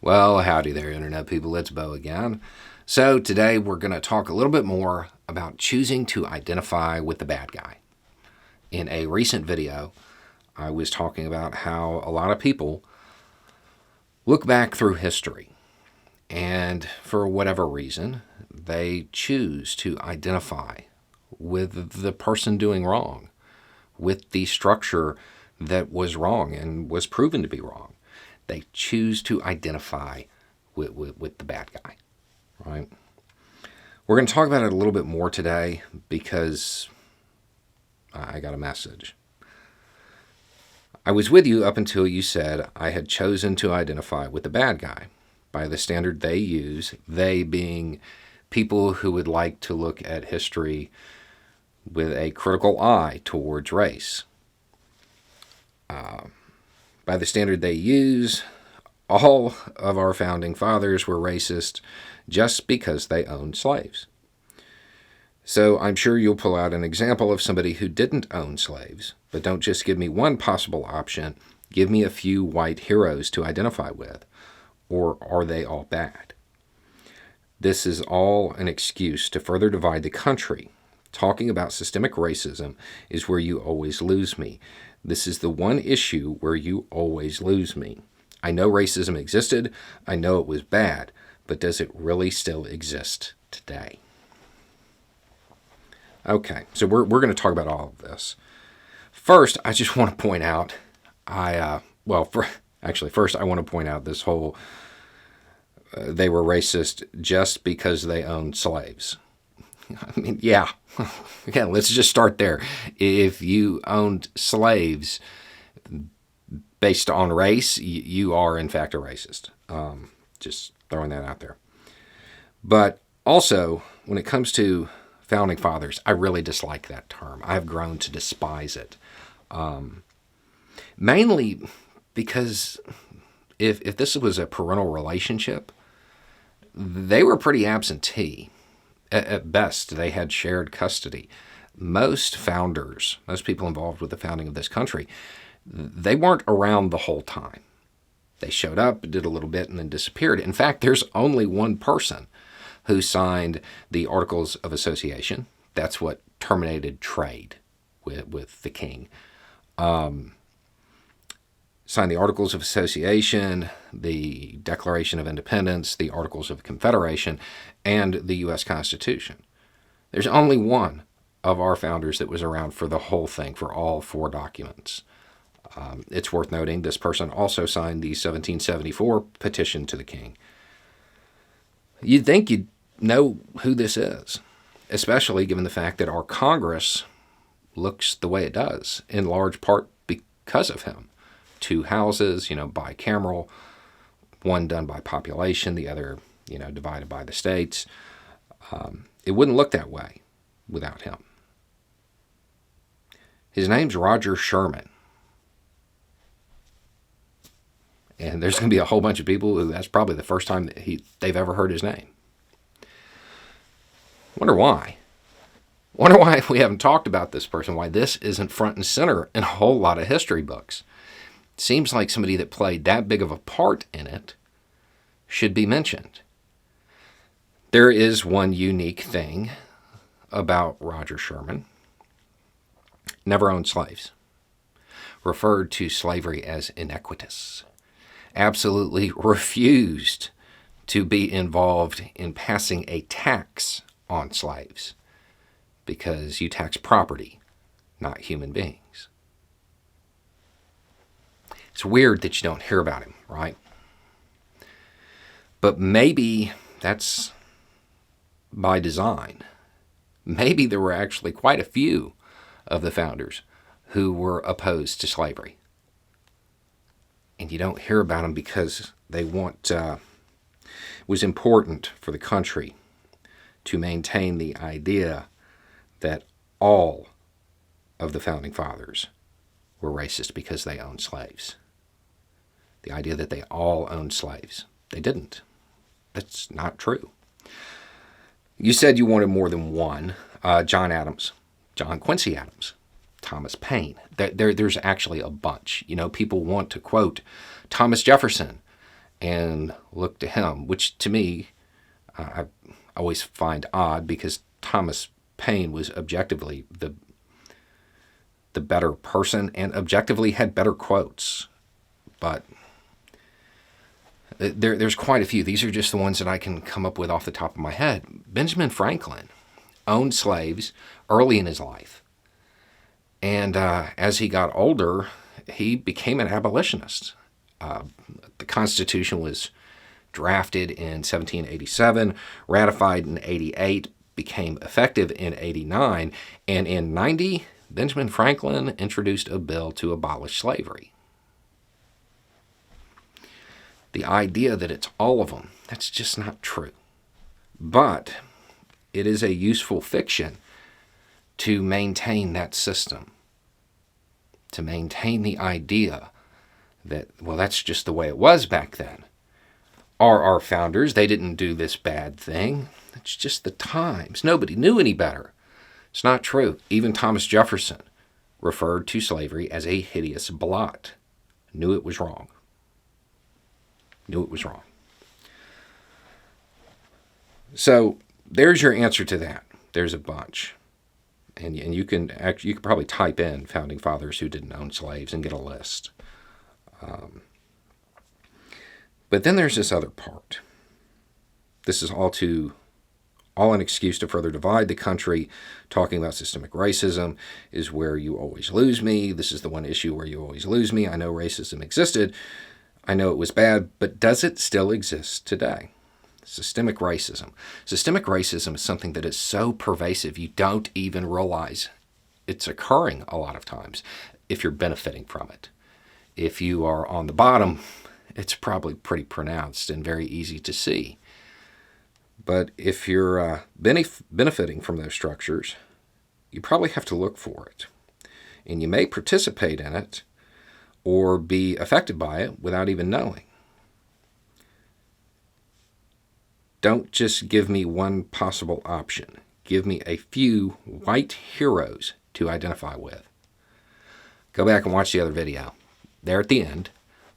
Well, howdy there, Internet people. It's Bo again. So, today we're going to talk a little bit more about choosing to identify with the bad guy. In a recent video, I was talking about how a lot of people look back through history, and for whatever reason, they choose to identify with the person doing wrong, with the structure that was wrong and was proven to be wrong. They choose to identify with the bad guy, right? We're going to talk about it a little bit more today because I got a message. I was with you up until you said I had chosen to identify with the bad guy by the standard they use, they being people who would like to look at history with a critical eye towards race. By the standard they use, all of our founding fathers were racist just because they owned slaves. So I'm sure you'll pull out an example of somebody who didn't own slaves, but don't just give me one possible option. Give me a few white heroes to identify with. Or are they all bad? This is all an excuse to further divide the country. Talking about systemic racism is where you always lose me. This is the one issue where you always lose me. I know racism existed. I know it was bad. But does it really still exist today? Okay, so we're going to talk about all of this. First, I just want to point out, first I want to point out this whole, they were racist just because they owned slaves. I mean, yeah, let's just start there. If you owned slaves based on race, you are in fact a racist. Just throwing that out there. But also, when it comes to founding fathers, I really dislike that term. I have grown to despise it. Mainly because if this was a parental relationship, they were pretty absentee. At best, they had shared custody. Most founders, most people involved with the founding of this country, they weren't around the whole time. They showed up, did a little bit, and then disappeared. In fact, there's only one person who signed the Articles of Association. That's what terminated trade with the king. Signed the Articles of Association, the Declaration of Independence, the Articles of Confederation, and the U.S. Constitution. There's only one of our founders that was around for the whole thing, for all four documents. It's worth noting this person also signed the 1774 petition to the king. You'd think you'd know who this is, especially given the fact that our Congress looks the way it does, in large part because of him. Two houses, bicameral, one done by population, the other, divided by the states. It wouldn't look that way without him. His name's Roger Sherman. And there's going to be a whole bunch of people who that's probably the first time that they've ever heard his name. Wonder why. Wonder why we haven't talked about this person, why this isn't front and center in a whole lot of history books. Seems like somebody that played that big of a part in it should be mentioned. There is one unique thing about Roger Sherman. Never owned slaves. Referred to slavery as iniquitous. Absolutely refused to be involved in passing a tax on slaves because you tax property, not human beings. It's weird that you don't hear about him, right? But maybe that's by design. Maybe there were actually quite a few of the founders who were opposed to slavery. And you don't hear about them because they it was important for the country to maintain the idea that all of the founding fathers were racist because they owned slaves. The idea that they all owned slaves. They didn't. That's not true. You said you wanted more than one. John Quincy Adams, Thomas Paine. There's actually a bunch. People want to quote Thomas Jefferson and look to him, which to me, I always find odd because Thomas Paine was objectively the better person and objectively had better quotes. But there's quite a few. These are just the ones that I can come up with off the top of my head. Benjamin Franklin owned slaves early in his life. And as he got older, he became an abolitionist. The Constitution was drafted in 1787, ratified in 88, became effective in 89, and in 90, Benjamin Franklin introduced a bill to abolish slavery. The idea that it's all of them, that's just not true. But it is a useful fiction to maintain that system, to maintain the idea that, well, that's just the way it was back then. Our founders, they didn't do this bad thing. It's just the times. Nobody knew any better. It's not true. Even Thomas Jefferson referred to slavery as a hideous blot. Knew it was wrong. Knew it was wrong. So there's your answer to that. There's a bunch. And you can probably type in founding fathers who didn't own slaves and get a list. But then there's this other part. This is all an excuse to further divide the country. Talking about systemic racism is where you always lose me. This is the one issue where you always lose me. I know racism existed. I know it was bad, but does it still exist today? Systemic racism. Systemic racism is something that is so pervasive you don't even realize it's occurring a lot of times if you're benefiting from it. If you are on the bottom, it's probably pretty pronounced and very easy to see. But if you're benefiting from those structures, you probably have to look for it. And you may participate in it or be affected by it without even knowing. Don't just give me one possible option. Give me a few white heroes to identify with. Go back and watch the other video. There at the end,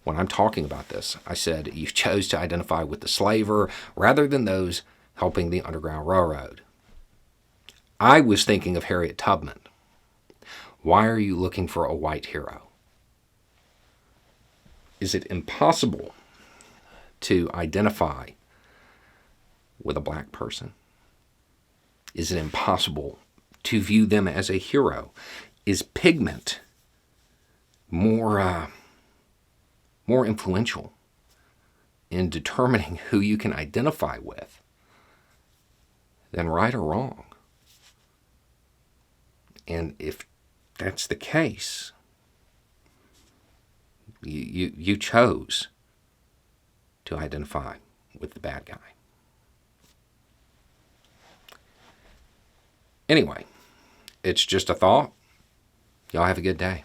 when I'm talking about this, I said you chose to identify with the slaver rather than those helping the Underground Railroad. I was thinking of Harriet Tubman. Why are you looking for a white hero? Is it impossible to identify with a black person? Is it impossible to view them as a hero? Is pigment more influential in determining who you can identify with than right or wrong? And if that's the case, you chose to identify with the bad guy. Anyway, it's just a thought. Y'all have a good day.